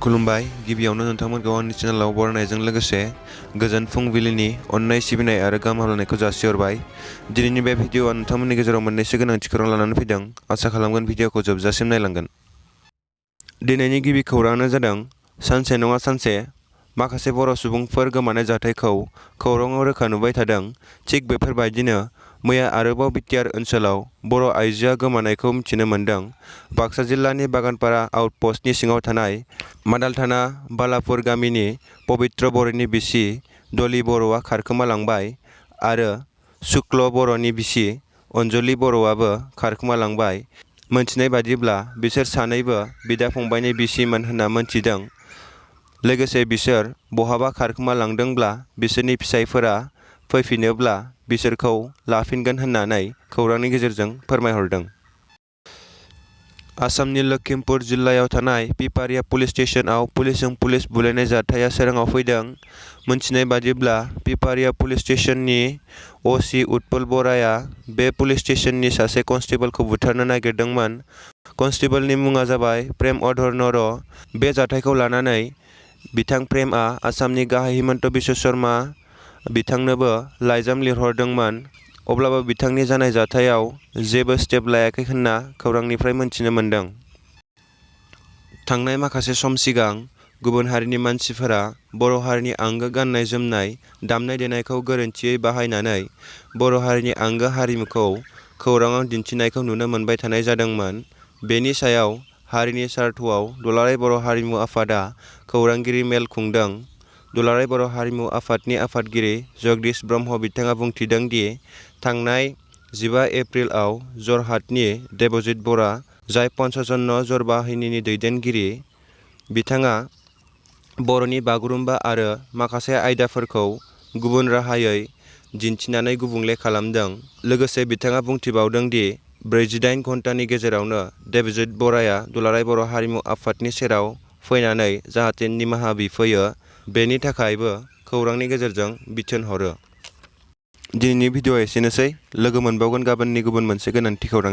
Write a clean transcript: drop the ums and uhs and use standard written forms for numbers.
खुलुमबाय गिबियावनो नोंथांमोनखौ आंनि चेनेलाव बरायनायजों लोगोसे गोजोन फुंबिलिनि अननाय सिबिनाय आरो गाहाम हामलायनायखौ जासिहरबाय। दिनैनि बे भिडिअ'आ नोंथांमोननि गेजेराव मोननैसो गोनांथि खौरां लानानै फैदों। आसा खालामगोन भिडिअ'खौ जोबजासिम नायलांगोन। दिनैनि गिबि खौराङानो जादों सानसे नङा सानसे माखासे बर' सुबुंफोर गोमानाय जाथायखौ खौराङाव रोखा नुबाय थादों। थिग बेफोरबायदिनो मैया आरोबाव बिटिआर ओनसोलाव बर' आइजोआ गोमानायखौ मिथिनो मोन्दों। बाक्सा जिल्लानि बागानपारा आउटप'स्टनि सिङाव थानाय मादालथाना बालापुर गामिनि पबित्र बर'नि बिसि डली बर'आ खारखोमालांबाय आरो शुक्ल बर'नि बिसि अनजलि बर'आबो खारखोमालांबाय। मोनथिनाय बादिब्ला बिसोर सानैबो बिदा-फंबायनि बिसिमोन होनना मोनथिदों। लोगोसे बिसोर बहाबा खारखोमालांदोंब्ला बिसोरनि फिसायफोरा फैफिनोब्ला बिसोरखौ लाफिनगोन होननानै खौरांनि गेजेरजों फोरमायहरदों। आसामनि लखिमपुर जिल्लायाव थानाय पिपारिया पुलिस स्टेशनआव पुलिसजों पुलिस बुलायनाय जाथाया सोराङाव फैदों। मोनथिनाय बादिब्ला पिपारिया पुलिस स्टेशननि अ.सि. उत्पल बराया बे पुलिस स्टेशननि सासे कनस्टेबलखौ बुथारनो नागिरदोंमोन। कनस्टेबलनि मुङा जाबाय प्रेम अधर नर'। बे जाथायखौ लानानै बिथां प्रेमआ आसामनि गाहाय हिमन्त बिश्व शर्मा बिथांनोबो लाइजाम लिरहरदोंमोन। अब्लाबो बिथांनि जानाय जाथायाव जेबो स्टेप लायाखै होनना खौरांनिफ्राय मोनथिनो मोन्दों। थांनाय माखासे सम सिगां गुबुन हारिनि मानसिफोरा बर' हारिनि आंगो गाननाय जोमनाय दामनाय देनायखौ गोरोन्थियै बाहायनानै बर' हारिनि आंगो हारिमुखौ खौराङाव दिन्थिनायखौ नुनो मोनबाय थानाय जादोंमोन। बेनि सायाव हारिनि सार्थआव दुलाराय बर' हारिमु आफादा खौरांगिरि मेल खुंदों। दुलाराय बर' हारिमु आफादनि आफादगिरि जगदीश ब्रह्म बिथाङा बुंथिदों दि थांनाय 15 एप्रिलआव जरहाटनि देबजित बरा, जाय पन्चजन्य जर बाहिनीनि दैदेनगिरि, बिथाङा बर'नि बागुरुम्बा आरो माखासे आयदाफोरखौ गुबुन राहायै दिन्थिनानै गुबुंले खालामदों। लोगोसे बिथाङा बुंथिबावदों दि 48 घन्टानि गेजेरावनो देबजित बराया दुलाराय बर' हारिमु आफादनि सेराव फैनानै जाहाथे निमाहा बिफैयो, बेनि थाखायबो खौरांनि गेजेरजों बिथोन हरो। दिनैनि भिडिअ'आ एसेनोसै। लोगो मोनबावगोन गाबोननि गुबुन मोनसे गोनांथि खौरां।